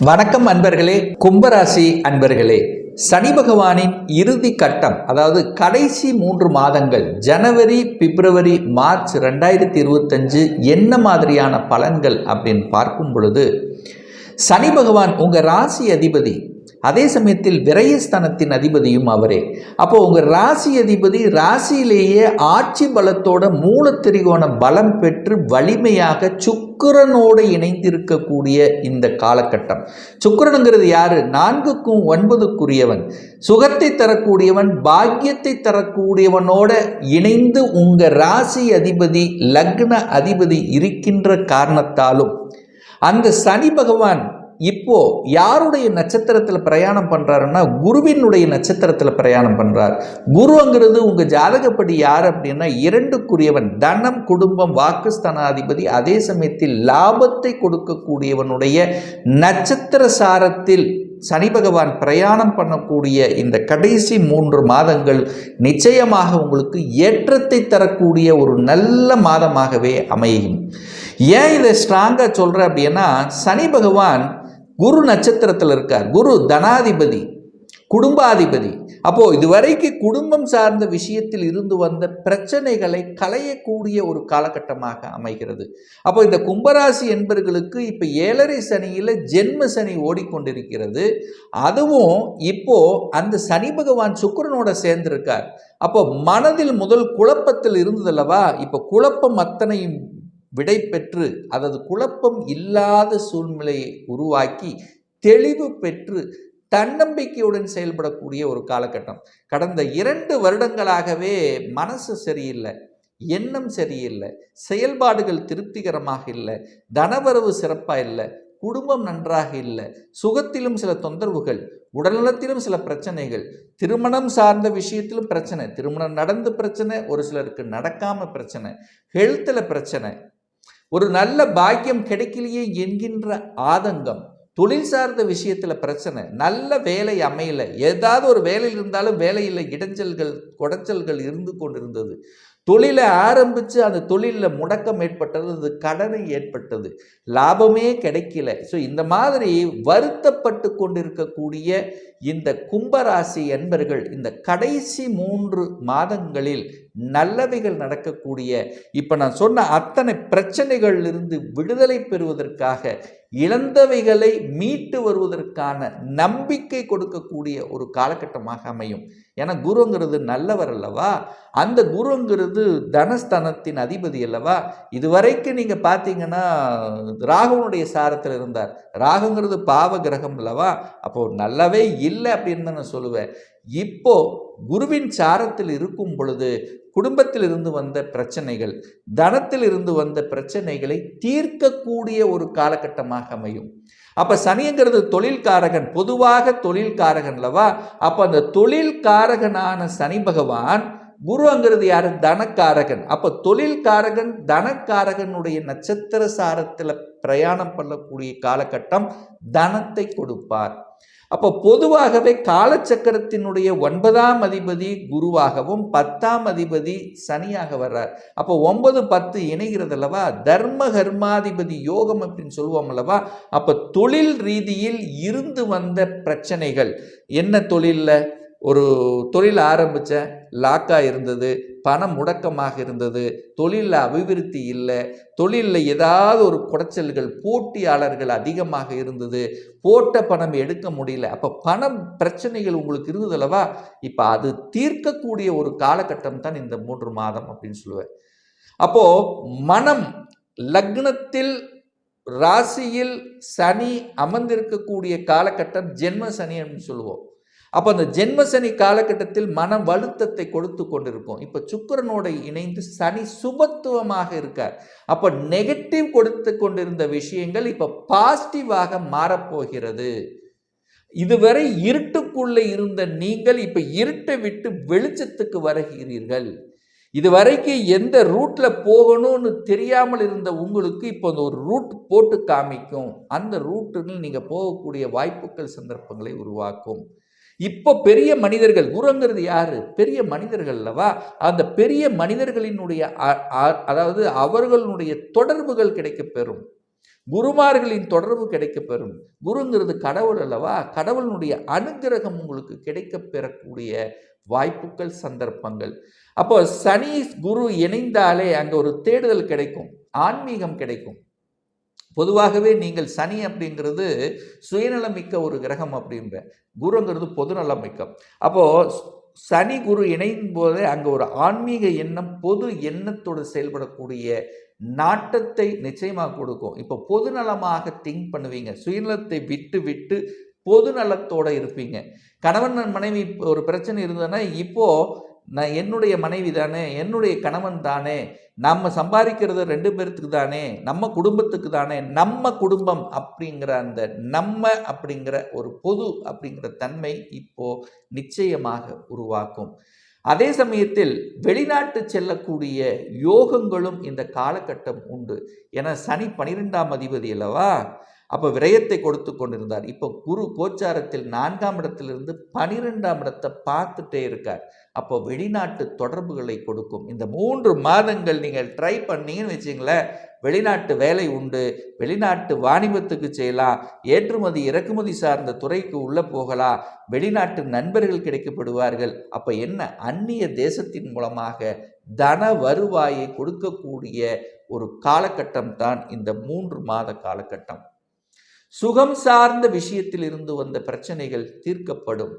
வணக்கம் அன்பர்களே, கும்பராசி அன்பர்களே. சனி பகவானின் இறுதி கட்டம், அதாவது கடைசி 3 மாதங்கள் ஜனவரி, பிப்ரவரி, மார்ச் 2025 என்ன மாதிரியான பலன்கள் அப்படின்னு பார்க்கும் பொழுது, சனி பகவான் உங்கள் ராசி அதிபதி, அதே சமயத்தில் விரயஸ்தானத்தின் அதிபதியும் அவரே. அப்போ உங்கள் ராசி அதிபதி ராசியிலேயே ஆட்சி பலத்தோட மூலத்திரிகோண பலம் பெற்று வலிமையாக சுக்கிரனோடு இணைந்திருக்கக்கூடிய இந்த காலகட்டம். சுக்கிரனுங்கிறது யாரு? 4க்கும் 9க்குரியவன், சுகத்தை தரக்கூடியவன், பாக்கியத்தை தரக்கூடியவனோட இணைந்து உங்கள் ராசி அதிபதி லக்ன அதிபதி இருக்கின்ற காரணத்தாலும் அந்த சனி பகவான் இப்போ யாருடைய நட்சத்திரத்தில் பிரயாணம் பண்றாருன்னா குருவினுடைய நட்சத்திரத்தில் பிரயாணம் பண்றார். குருங்கிறது உங்க ஜாதகப்படி யார் அப்படின்னா 2க்குரியவன், தனம், குடும்பம், வாக்குஸ்தானாதிபதி, அதே சமயத்தில் லாபத்தை கொடுக்கக்கூடியவனுடைய நட்சத்திர சாரத்தில் சனி பகவான் பிரயாணம் பண்ணக்கூடிய இந்த கடைசி 3 மாதங்கள் நிச்சயமாக உங்களுக்கு ஏற்றத்தை தரக்கூடிய ஒரு நல்ல மாதமாகவே அமையும். ஏன் இதை ஸ்ட்ராங்காக சொல்கிறேன் அப்படின்னா, சனி பகவான் குரு நட்சத்திரத்தில் இருக்கார். குரு தனாதிபதி, குடும்பாதிபதி. அப்போது இதுவரைக்கும் குடும்பம் சார்ந்த விஷயத்தில் இருந்து வந்த பிரச்சனைகளை களையக்கூடிய ஒரு காலகட்டமாக அமைகிறது. அப்போ இந்த கும்பராசி என்பவர்களுக்கு இப்போ 7.5 சனியில் ஜென்ம சனி ஓடிக்கொண்டிருக்கிறது. அதுவும் இப்போ அந்த சனி பகவான் சுக்கிரனோட சேர்ந்திருக்கார். அப்போ மனதில் முதல் குழப்பத்தில் இருந்ததல்லவா, இப்போ குழப்பம் அத்தனையும் விடை பெற்று, அதாவது குழப்பம் இல்லாத சூழ்நிலையை உருவாக்கி தெளிவு பெற்று தன்னம்பிக்கையுடன் செயல்படக்கூடிய ஒரு காலகட்டம். கடந்த 2 வருடங்களாகவே மனசு சரியில்லை, எண்ணம் சரியில்லை, செயல்பாடுகள் திருப்திகரமாக இல்லை, தனவரவு சிறப்பாக இல்லை, குடும்பம் நன்றாக இல்லை, சுகத்திலும் சில தொந்தரவுகள், உடல்நலத்திலும் சில பிரச்சனைகள், திருமணம் சார்ந்த விஷயத்திலும் பிரச்சனை, திருமணம் நடந்து பிரச்சனை, ஒரு சிலருக்கு நடக்காம பிரச்சனை, ஹெல்த்தில் பிரச்சனை, ஒரு நல்ல பாக்கியம் கிடைக்கலையே என்கின்ற ஆதங்கம், தொழில் சார்ந்த விஷயத்தில் பிரச்சனை, நல்ல வேலை அமையல, ஏதாவது ஒரு வேலையில் இருந்தாலும் வேலையில் இடைஞ்சல்கள் குடைச்சல்கள் இருந்து கொண்டிருந்தது, தொழிலை ஆரம்பித்து அந்த தொழிலில் முடக்கம் ஏற்பட்டது, அது கடனை ஏற்பட்டது, லாபமே கிடைக்கல. ஸோ இந்த மாதிரி வருத்தப்பட்டு கொண்டிருக்கக்கூடிய இந்த கும்பராசி என்பர்கள் இந்த கடைசி 3 மாதங்களில் நல்லவைகள் நடக்கக்கூடிய, இப்போ நான் சொன்ன அத்தனை பிரச்சனைகளிலிருந்து விடுதலை பெறுவதற்காக, இழந்தவைகளை மீட்டு வருவதற்கான நம்பிக்கை கொடுக்கக்கூடிய ஒரு காலகட்டமாக அமையும். ஏன்னா குருங்கிறது நல்லவர் அல்லவா, அந்த குருங்கிறது தனஸ்தானத்தின் அதிபதி அல்லவா. இதுவரைக்கும் நீங்கள் பார்த்தீங்கன்னா ராகுனுடைய சாரத்தில் இருந்தார். ராகுங்கிறது பாவ கிரகம் அல்லவா, அப்போது நல்லவே இல்லை அப்படின்னு தான் நான் சொல்லுவேன். இப்போ குருவின் சாரத்தில் இருக்கும் பொழுது குடும்பத்தில் இருந்து வந்த பிரச்சனைகள், தனத்தில் இருந்து வந்த பிரச்சனைகளை தீர்க்கக்கூடிய ஒரு காலகட்டமாக அமையும். அப்போ சனிங்கிறது தொழில்காரகன், பொதுவாக தொழில்காரகன் அல்லவா. அப்போ அந்த தொழில்காரகனான சனி பகவான், குருங்கிறது யாரு? தனக்காரகன். அப்போ தொழில்காரகன் தனக்காரகனுடைய நட்சத்திர சாரத்தில் பிரயாணம் பண்ணக்கூடிய காலகட்டம் தனத்தை கொடுப்பார். அப்போ பொதுவாகவே காலச்சக்கரத்தினுடைய 9ஆம் அதிபதி குருவாகவும் 10ஆம் அதிபதி சனியாக வர்றார். அப்போ 9, 10 இணைகிறது அல்லவா, தர்ம கர்மாதிபதி யோகம் அப்படின்னு சொல்லுவோம் அல்லவா. அப்போ தொழில் ரீதியில் இருந்து வந்த பிரச்சனைகள், என்ன தொழிலில் ஒரு தொழில் ஆரம்பித்தேன், லாக்காக இருந்தது, பணம் முடக்கமாக இருந்தது, தொழிலில் அபிவிருத்தி இல்லை, தொழிலில் ஏதாவது ஒரு குடைச்சல்கள், போட்டியாளர்கள் அதிகமாக இருந்தது, போட்ட பணம் எடுக்க முடியல, அப்போ பணம் பிரச்சனைகள் உங்களுக்கு இருந்தது அல்லவா. இப்போ அது தீர்க்கக்கூடிய ஒரு காலகட்டம் தான் இந்த 3 மாதம் அப்படின்னு சொல்லுவேன். அப்போது மனம் லக்னத்தில் ராசியில் சனி அமர்ந்திருக்கக்கூடிய காலகட்டம் ஜென்ம சனி அப்படின்னு சொல்லுவோம். அப்போ அந்த ஜென்ம சனி காலகட்டத்தில் மன வருத்தத்தை கொடுத்து கொண்டிருக்கும். இப்போ சுக்கிரனோட இணைந்து சனி சுபத்துவமாக இருக்கார். அப்போ நெகட்டிவ் கொடுத்து கொண்டிருந்த விஷயங்கள் இப்போ பாசிட்டிவாக மாறப்போகிறது. இதுவரை இருட்டுக்குள்ளே இருந்த நீங்கள் இப்போ இருட்டை விட்டு வெளிச்சத்துக்கு வருகிறீர்கள். இதுவரைக்கும் எந்த ரூட்டில் போகணும்னு தெரியாமல் இருந்த உங்களுக்கு இப்போ அந்த ஒரு ரூட் போட்டு காமிக்கும். அந்த ரூட்டில் நீங்கள் போகக்கூடிய வாய்ப்புகள், சந்தர்ப்பங்களை உருவாக்கும். இப்போ பெரிய மனிதர்கள், குருங்கிறது யாரு? பெரிய மனிதர்கள் அல்லவா. அந்த பெரிய மனிதர்களினுடைய அதாவது அவர்களுடைய தொடர்புகள் கிடைக்க பெறும். குருமார்களின் தொடர்பு கிடைக்கப்பெறும். குருங்கிறது கடவுள் அல்லவா? கடவுளுடைய அனுக்கிரகம் உங்களுக்கு கிடைக்கப் பெறக்கூடிய வாய்ப்புகள், சந்தர்ப்பங்கள். அப்போ சனி குரு இணைந்தாலே அங்கே ஒரு தேடுதல் கிடைக்கும், ஆன்மீகம் கிடைக்கும். பொதுவாகவே நீங்கள் சனி அப்படிங்கிறது சுயநலமிக்க ஒரு கிரகம் அப்படின்ற, குருங்கிறது பொதுநலம் மிக்க. அப்போது சனி குரு இணையும் போதே அங்கே ஒரு ஆன்மீக எண்ணம், பொது எண்ணத்தோடு செயல்படக்கூடிய நாட்டத்தை நிச்சயமாக கொடுக்கும். இப்போ பொதுநலமாக திங்க் பண்ணுவீங்க, சுயநலத்தை விட்டு விட்டு பொதுநலத்தோடு இருப்பீங்க. கணவன் மனைவி ஒரு பிரச்சனை இருந்ததுன்னா, இப்போது நான் என்னுடைய மனைவி தானே, என்னுடைய கணவன் தானே, நம்ம சம்பாதிக்கிறது 2 பேர்த்துக்கு தானே, நம்ம குடும்பத்துக்கு தானே, நம்ம குடும்பம் அப்படிங்கிற அந்த நம்ம அப்படிங்கிற ஒரு பொது அப்படிங்கிற தன்மை இப்போ நிச்சயமாக உருவாக்கும். அதே சமயத்தில் வெளிநாட்டு செல்லக்கூடிய யோகங்களும் இந்த காலகட்டம் உண்டு. ஏன்னா சனி 12ஆம் அதிபதி அல்லவா, அப்போ விரயத்தை கொடுத்து கொண்டிருந்தார். இப்போ குரு கோச்சாரத்தில் 4ஆம் இடத்திலிருந்து 12ஆம் இடத்தை பார்த்துட்டே இருக்கார். அப்போ வெளிநாட்டு தொடர்புகளை கொடுக்கும். இந்த 3 மாதங்கள் நீங்கள் ட்ரை பண்ணீங்கன்னு வச்சிங்களேன், வெளிநாட்டு வேலை உண்டு, வெளிநாட்டு வாணிபத்துக்கு செய்யலாம், ஏற்றுமதி இறக்குமதி சார்ந்த துறைக்கு உள்ளே போகலாம், வெளிநாட்டு நண்பர்கள் கிடைக்கப்படுவார்கள். அப்போ என்ன, அந்நிய தேசத்தின் மூலமாக தன வருவாயை கொடுக்கக்கூடிய ஒரு காலகட்டம் தான் இந்த 3 மாத காலகட்டம். சுகம் சார்ந்த விஷயத்தில் இருந்து வந்த பிரச்சனைகள் தீர்க்கப்படும்.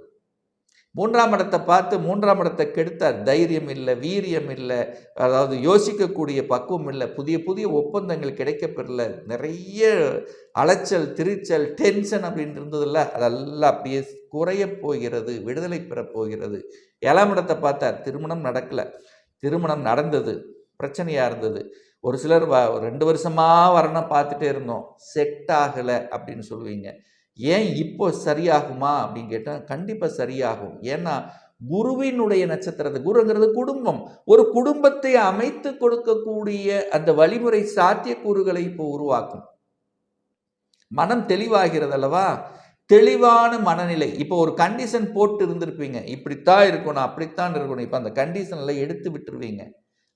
3ஆம் இடத்தை பார்த்து 3ஆம் இடத்தை கெடுத்தார். தைரியம் இல்லை, வீரியம் இல்லை, அதாவது யோசிக்கக்கூடிய பக்குவம் இல்லை, புதிய புதிய ஒப்பந்தங்கள் கிடைக்கப்பெறல, நிறைய அலைச்சல், திரிச்சல், டென்ஷன் அப்படின்னு இருந்ததில்ல, அதெல்லாம் அப்படியே குறைய போகிறது, விடுதலை பெறப் போகிறது. 7ஆம் இடத்தை பார்த்தார், திருமணம் நடக்கலை, திருமணம் நடந்தது, பிரச்சனையாக இருந்தது. ஒரு சிலர் 2 வருஷமாக வரணும் பார்த்துட்டே இருந்தோம், செட் ஆகலை அப்படின்னு சொல்லுவீங்க. ஏன் இப்போ சரியாகுமா அப்படின்னு கேட்டால் கண்டிப்பாக சரியாகும். ஏன்னா குருவினுடைய நட்சத்திரத்தை, குருங்கிறது குடும்பம், ஒரு குடும்பத்தை அமைத்து கொடுக்கக்கூடிய அந்த வழிமுறை சாத்தியக்கூறுகளை இப்போ உருவாக்கும். மனம் தெளிவாகிறது அல்லவா, தெளிவான மனநிலை. இப்போ ஒரு கண்டிஷன் போட்டு இருந்திருப்பீங்க, இப்படித்தான் இருக்கணும், அப்படித்தான் இருக்கணும், இப்போ அந்த கண்டிஷனில் எடுத்து விட்டுருவீங்க.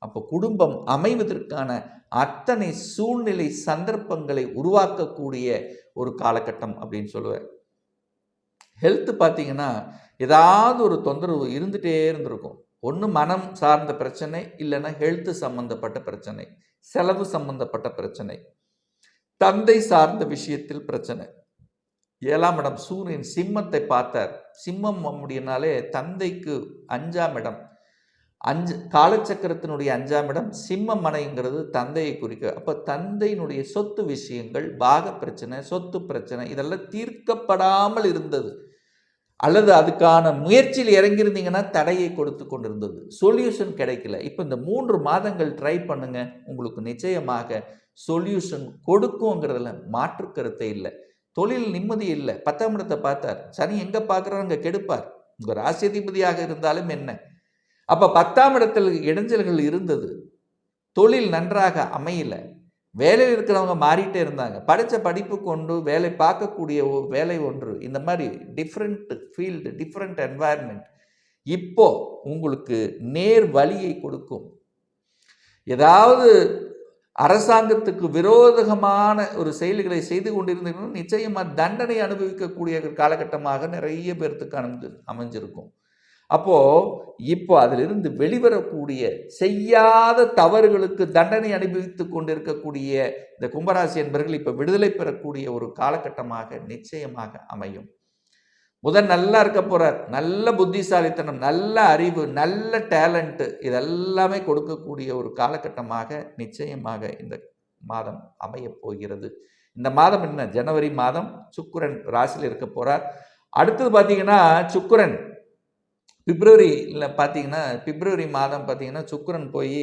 அப்போ குடும்பம் அமைவதற்கான அத்தனை சூழ்நிலை சந்தர்ப்பங்களை உருவாக்கக்கூடிய ஒரு காலகட்டம் அப்படின்னு சொல்லுவேன். ஹெல்த் பார்த்தீங்கன்னா ஏதாவது ஒரு தொந்தரவு இருந்துகிட்டே இருந்திருக்கும். ஒன்று மனம் சார்ந்த பிரச்சனை, இல்லைன்னா ஹெல்த் சம்பந்தப்பட்ட பிரச்சனை, செலவு சம்பந்தப்பட்ட பிரச்சனை, தந்தை சார்ந்த விஷயத்தில் பிரச்சனை. 7ஆம் இடம் சூரியன் சிம்மத்தை பார்த்தார். சிம்மம் அப்படின்னாலே தந்தைக்கு 5ஆம் இடம், காலச்சக்கரத்தினுடைய 5ஆம் இடம் சிம்ம மனைங்கிறது தந்தையை குறிக்க. அப்போ தந்தையினுடைய சொத்து விஷயங்கள், பாக பிரச்சனை, சொத்து பிரச்சனை இதெல்லாம் தீர்க்கப்படாமல் இருந்தது, அல்லது அதுக்கான முயற்சியில் இறங்கியிருந்தீங்கன்னா தடையை கொடுத்து கொண்டிருந்தது, சொல்யூஷன் கிடைக்கல. இப்போ இந்த 3 மாதங்கள் ட்ரை பண்ணுங்க, உங்களுக்கு நிச்சயமாக சொல்யூஷன் கொடுக்குங்கிறதுல மாற்று கருத்தை இல்லை. தொழில் நிம்மதி இல்லை. 10ஆம் இடத்தை பார்த்தார். சனி எங்கே பார்க்குறாரு அங்கே கெடுப்பார். உங்கள் ராசியதிபதியாக இருந்தாலும் என்ன, அப்போ 10ஆம் இடத்தில் இடைஞ்சல்கள் இருந்தது, தொழில் நன்றாக அமையல, வேலையில் இருக்கிறவங்க மாறிட்டே இருந்தாங்க, படித்த படிப்பு கொண்டு வேலை பார்க்கக்கூடிய வேலை ஒன்று, இந்த மாதிரி டிஃப்ரெண்ட் ஃபீல்டு, டிஃப்ரெண்ட் என்வாயர்மெண்ட் இப்போ உங்களுக்கு நேர் வழியை கொடுக்கும். ஏதாவது அரசாங்கத்துக்கு விரோதமான ஒரு செயல்களை செய்து கொண்டிருந்தீங்கன்னா நிச்சயமாக தண்டனை அனுபவிக்கக்கூடிய காலகட்டமாக நிறைய பேர்த்துக்கு அமைஞ்சிருக்கும். இப்போ அதிலிருந்து வெளிவரக்கூடிய, செய்யாத தவறுகளுக்கு தண்டனை அனுபவித்து கொண்டிருக்கக்கூடிய இந்த கும்பராசி என்பவர்கள் இப்போ விடுதலை பெறக்கூடிய ஒரு காலகட்டமாக நிச்சயமாக அமையும். நல்லா இருக்க போறார், நல்ல புத்திசாலித்தனம், நல்ல அறிவு, நல்ல டேலண்ட், இதெல்லாமே கொடுக்கக்கூடிய ஒரு காலகட்டமாக நிச்சயமாக இந்த மாதம் அமைய போகிறது. இந்த மாதம் என்ன, ஜனவரி மாதம் சுக்கிரன் ராசியில் இருக்க போறார். அடுத்தது பார்த்தீங்கன்னா சுக்கிரன் பிப்ரவரியில் பார்த்தீங்கன்னா, பிப்ரவரி மாதம் பார்த்தீங்கன்னா சுக்கிரன் போய்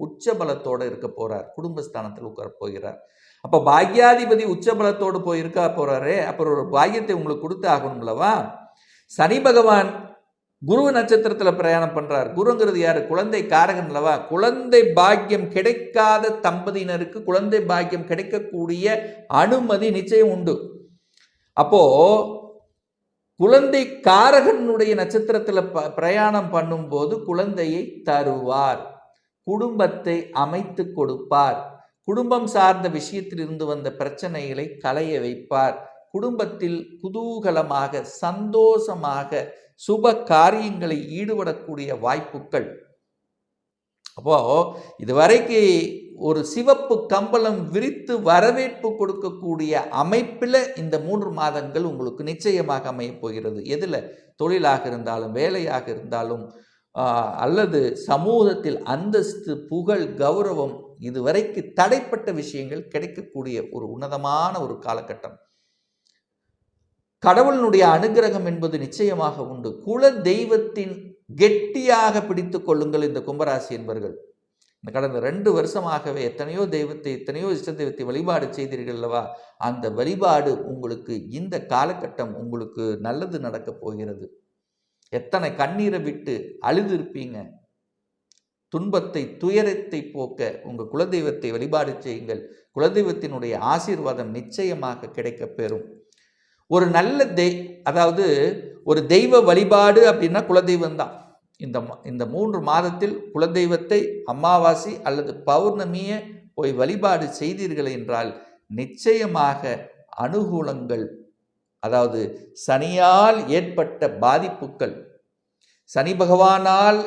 உச்சபலத்தோடு இருக்க போகிறார், குடும்பஸ்தானத்தில் உட்கார போகிறார். அப்போ பாக்யாதிபதி உச்சபலத்தோடு போய் இருக்க போகிறாரே, அப்புறம் ஒரு பாக்கியத்தை உங்களுக்கு கொடுத்து ஆகணும்லவா. சனி பகவான் குரு நட்சத்திரத்தில் பிரயாணம் பண்ணுறார். குருங்கிறது யார், குழந்தை காரகன் அல்லவா. குழந்தை பாக்கியம் கிடைக்காத தம்பதியினருக்கு குழந்தை பாக்கியம் கிடைக்கக்கூடிய அனுமதி நிச்சயம் உண்டு. அப்போது குழந்தை காரகனுடைய நட்சத்திரத்தில் பிரயாணம் பண்ணும்போது குழந்தையை தருவார், குடும்பத்தை அமைத்து கொடுப்பார், குடும்பம் சார்ந்த விஷயத்தில் இருந்து வந்த பிரச்சனைகளை களைய வைப்பார். குடும்பத்தில் குதூகலமாக சந்தோஷமாக சுப காரியங்களை ஈடுபடக்கூடிய வாய்ப்புகள். அப்போ இதுவரைக்கு ஒரு சிவப்பு கம்பளம் விரித்து வரவேற்பு கொடுக்கக்கூடிய அமைப்பில் இந்த 3 மாதங்கள் உங்களுக்கு நிச்சயமாக அமையப் போகிறது. எதில்? தொழிலாக இருந்தாலும், வேலையாக இருந்தாலும், அல்லது சமூகத்தில் அந்தஸ்து, புகழ், கௌரவம், இதுவரைக்கு தடைப்பட்ட விஷயங்கள் கிடைக்கக்கூடிய ஒரு உன்னதமான ஒரு காலகட்டம். கடவுளினுடைய அனுகிரகம் என்பது நிச்சயமாக உண்டு. குல தெய்வத்தின் கெட்டியாக பிடித்து கொள்ளுங்கள் இந்த கும்பராசி என்பவர்கள். இந்த கடந்த 2 வருஷமாகவே எத்தனையோ தெய்வத்தை, எத்தனையோ இஷ்ட தெய்வத்தை வழிபாடு செய்தீர்கள் அல்லவா? அந்த வழிபாடு உங்களுக்கு இந்த காலகட்டம் உங்களுக்கு நல்லது நடக்கப் போகிறது. எத்தனை கண்ணீரை விட்டு அழுதிருப்பீங்க. துன்பத்தை, துயரத்தை போக்க உங்கள் குலதெய்வத்தை வழிபாடு செய்யுங்கள். குலதெய்வத்தினுடைய ஆசீர்வாதம் நிச்சயமாக கிடைக்கப் பெறும். ஒரு நல்ல அதாவது ஒரு தெய்வ வழிபாடு அப்படின்னா குலதெய்வம் தான். இந்த 3 மாதத்தில் குலதெய்வத்தை அமாவாசை அல்லது பௌர்ணமியை போய் வழிபாடு செய்தீர்கள் என்றால் நிச்சயமாக அனுகூலங்கள், அதாவது சனியால் ஏற்பட்ட பாதிப்புகள், சனி பகவானால்,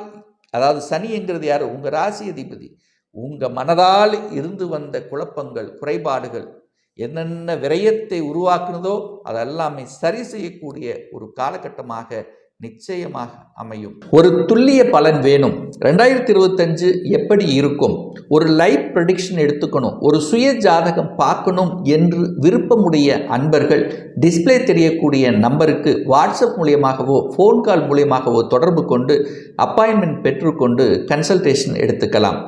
அதாவது சனி என்கிறது யார்? உங்கள் ராசி அதிபதி. உங்கள் மனதால் இருந்து வந்த குழப்பங்கள், குறைபாடுகள், என்னென்ன விரயத்தை உருவாக்குனதோ அதெல்லாமே சரி செய்யக்கூடிய ஒரு காலகட்டமாக நிச்சயமாக அமையும். ஒரு துல்லிய பலன் வேணும். 2025 எப்படி இருக்கும்? ஒரு லைவ் ப்ரெடிக்ஷன் எடுத்துக்கணும், ஒரு சுய ஜாதகம் பார்க்கணும் என்று விருப்பமுடைய அன்பர்கள் டிஸ்பிளே தெரியக்கூடிய நம்பருக்கு வாட்ஸ்அப் மூலியமாகவோ ஃபோன் கால் மூலியமாகவோ தொடர்பு கொண்டு அப்பாயின்மெண்ட் பெற்றுக்கொண்டு கன்சல்டேஷன் எடுத்துக்கலாம்.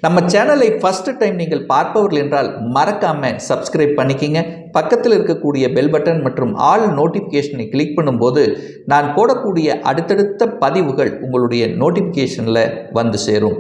நம்ம சேனலை ஃபர்ஸ்ட் டைம் நீங்கள் பார்ப்பவர்கள் என்றால் மறக்காம சப்ஸ்கிரைப் பண்ணிக்கிங்க. பக்கத்தில் இருக்கக்கூடிய பெல் பட்டன் மற்றும் ஆல் நோட்டிஃபிகேஷனை கிளிக் பண்ணும்போது நான் போடக்கூடிய அடுத்தடுத்த பதிவுகள் உங்களுடைய நோட்டிஃபிகேஷனில் வந்து சேரும்.